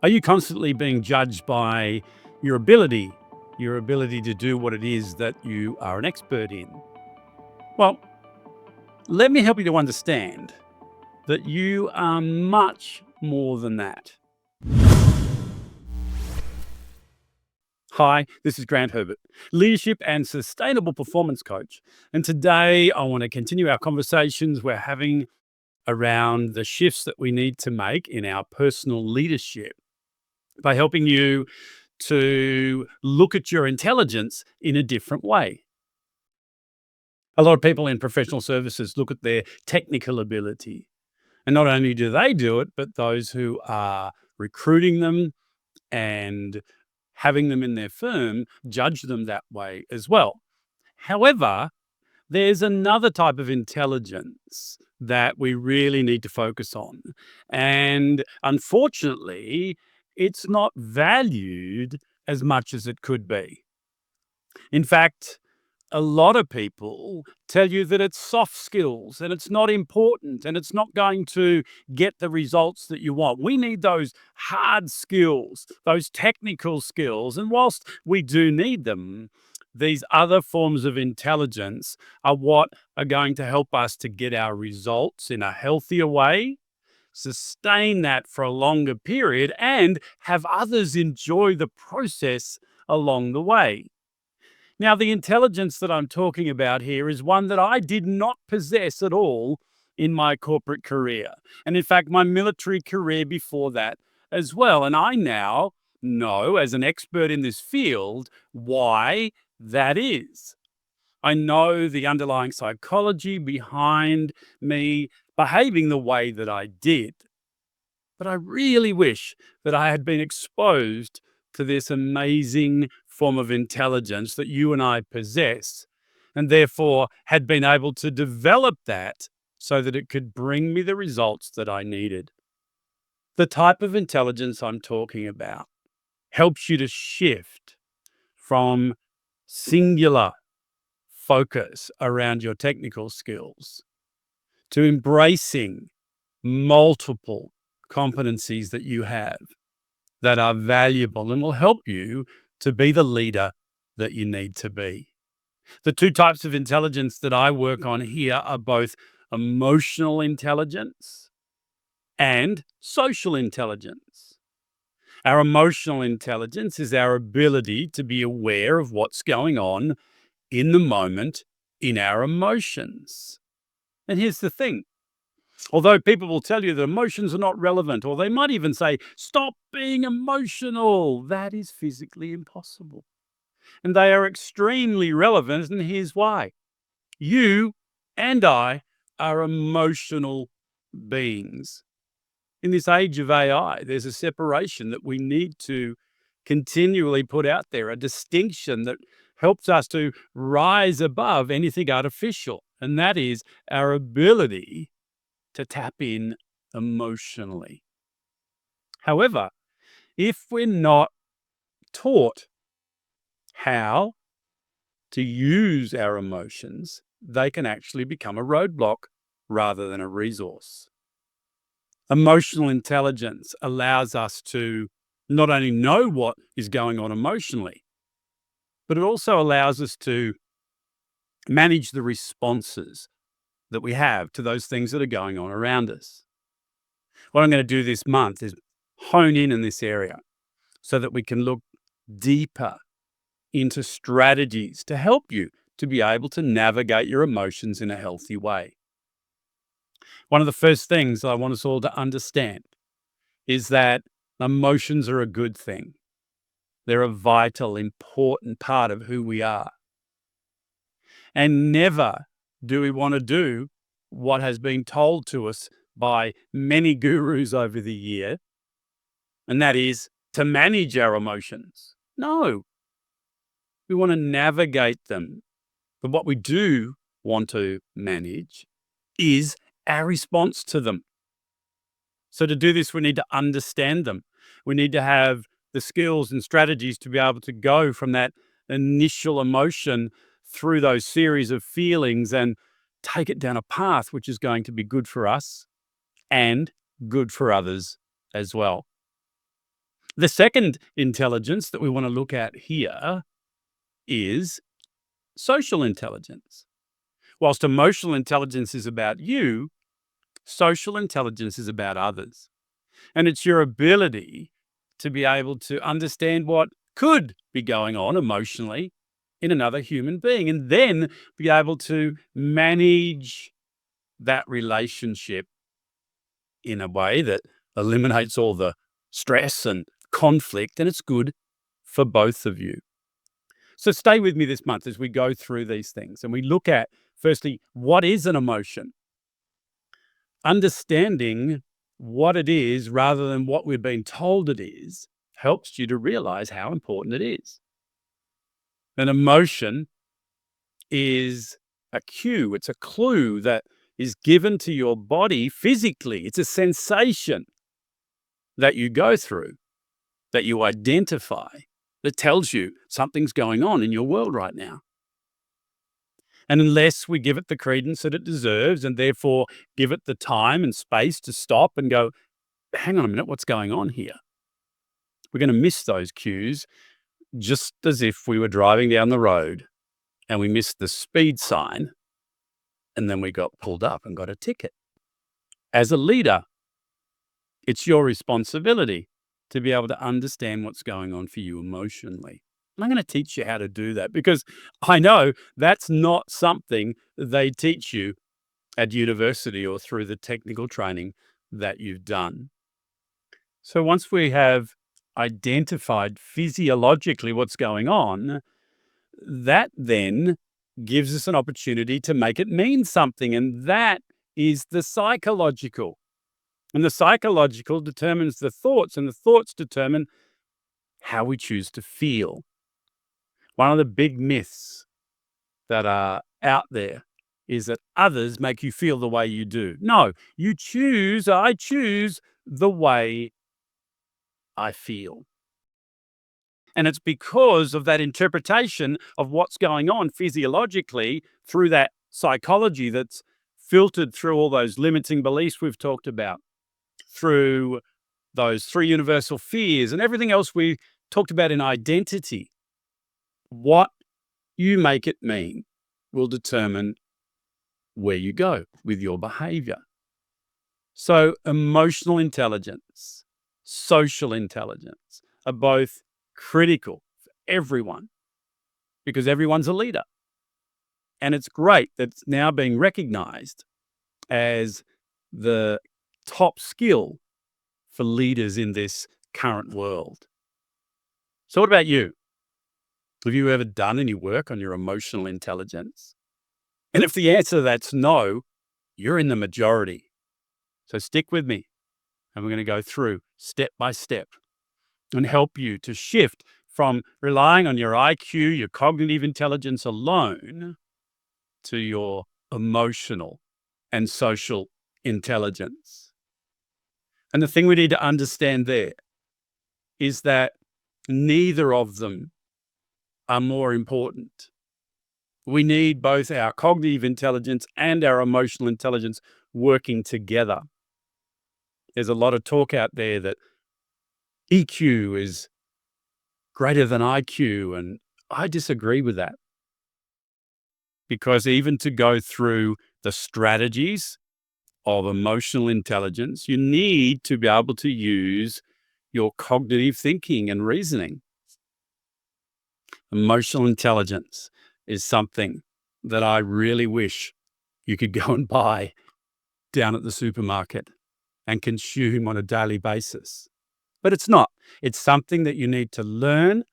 Are you constantly being judged by your ability, your ability to do what it is that you are an expert in? Well, let me help you to understand that you are much more than that. Hi, this is Grant Herbert, leadership and sustainable performance coach. And today I want to continue our conversations we're having around the shifts that we need to make in our personal leadership by helping you to look at your intelligence in a different way. A lot of people in professional services look at their technical ability. And not only do they do it, but those who are recruiting them and having them in their firm judge them that way as well. However, there's another type of intelligence that we really need to focus on. And unfortunately, it's not valued as much as it could be. In fact, a lot of people tell you that it's soft skills and it's not important and it's not going to get the results that you want. We need those hard skills, those technical skills. And whilst we do need them, these other forms of intelligence are what are going to help us to get our results in a healthier way, sustain that for a longer period, and have others enjoy the process along the way. Now, the intelligence that I'm talking about here is one that I did not possess at all in my corporate career. And in fact, my military career before that as well. And I now know, as an expert in this field, why that is. I know the underlying psychology behind me behaving the way that I did. But I really wish that I had been exposed to this amazing form of intelligence that you and I possess, and therefore had been able to develop that so that it could bring me the results that I needed. The type of intelligence I'm talking about helps you to shift from singular focus around your technical skills to embracing multiple competencies that you have that are valuable and will help you to be the leader that you need to be. The two types of intelligence that I work on here are both emotional intelligence and social intelligence. Our emotional intelligence is our ability to be aware of what's going on in the moment in our emotions. And here's the thing. Although people will tell you that emotions are not relevant, or they might even say, stop being emotional, that is physically impossible. And they are extremely relevant, and here's why. You and I are emotional beings. In this age of AI, there's a separation that we need to continually put out there, a distinction that helps us to rise above anything artificial, and that is our ability to tap in emotionally. However, if we're not taught how to use our emotions, they can actually become a roadblock rather than a resource. Emotional intelligence allows us to not only know what is going on emotionally, but it also allows us to manage the responses that we have to those things that are going on around us. What I'm going to do this month is hone in this area so that we can look deeper into strategies to help you to be able to navigate your emotions in a healthy way. One of the first things I want us all to understand is that emotions are a good thing. They're a vital, important part of who we are. And never do we want to do what has been told to us by many gurus over the year, and that is to manage our emotions. No, we want to navigate them. But what we do want to manage is our response to them. So to do this, we need to understand them. We need to have the skills and strategies to be able to go from that initial emotion through those series of feelings and take it down a path which is going to be good for us and good for others as well. The second intelligence that we want to look at here is social intelligence. Whilst emotional intelligence is about you, social intelligence is about others. And it's your ability to be able to understand what could be going on emotionally in another human being and then be able to manage that relationship in a way that eliminates all the stress and conflict, and it's good for both of you. So stay with me this month as we go through these things and we look at, firstly, what is an emotion? Understanding what it is rather than what we've been told it is helps you to realize how important it is. An emotion is a cue, it's a clue that is given to your body physically. It's a sensation that you go through, that you identify, that tells you something's going on in your world right now. And unless we give it the credence that it deserves and therefore give it the time and space to stop and go, hang on a minute, what's going on here? We're going to miss those cues just as if we were driving down the road and we missed the speed sign and then we got pulled up and got a ticket. As a leader, it's your responsibility to be able to understand what's going on for you emotionally. And I'm going to teach you how to do that because I know that's not something they teach you at university or through the technical training that you've done. So once we have identified physiologically what's going on, that then gives us an opportunity to make it mean something. And that is the psychological. And the psychological determines the thoughts, and the thoughts determine how we choose to feel. One of the big myths that are out there is that others make you feel the way you do. No, I choose the way I feel. And it's because of that interpretation of what's going on physiologically through that psychology that's filtered through all those limiting beliefs we've talked about, through those three universal fears and everything else we talked about in identity. What you make it mean will determine where you go with your behavior. So emotional intelligence, social intelligence are both critical for everyone because everyone's a leader. And it's great that it's now being recognized as the top skill for leaders in this current world. So what about you? Have you ever done any work on your emotional intelligence? And if the answer to that's no, you're in the majority. So stick with me and we're going to go through step by step and help you to shift from relying on your IQ, your cognitive intelligence alone, to your emotional and social intelligence. And the thing we need to understand there is that neither of them are more important. We need both our cognitive intelligence and our emotional intelligence working together. There's a lot of talk out there that EQ is greater than IQ, and I disagree with that. Because even to go through the strategies of emotional intelligence, you need to be able to use your cognitive thinking and reasoning. Emotional intelligence is something that I really wish you could go and buy down at the supermarket and consume on a daily basis. But it's not. It's something that you need to learn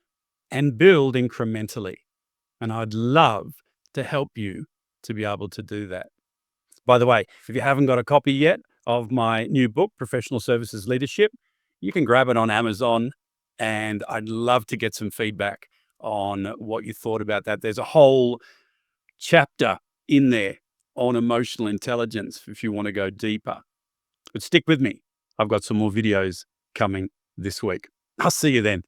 and build incrementally. And I'd love to help you to be able to do that. By the way, if you haven't got a copy yet of my new book, Professional Services Leadership, you can grab it on Amazon, and I'd love to get some feedback on what you thought about that. There's a whole chapter in there on emotional intelligence if you want to go deeper. But stick with me. I've got some more videos coming this week. I'll see you then.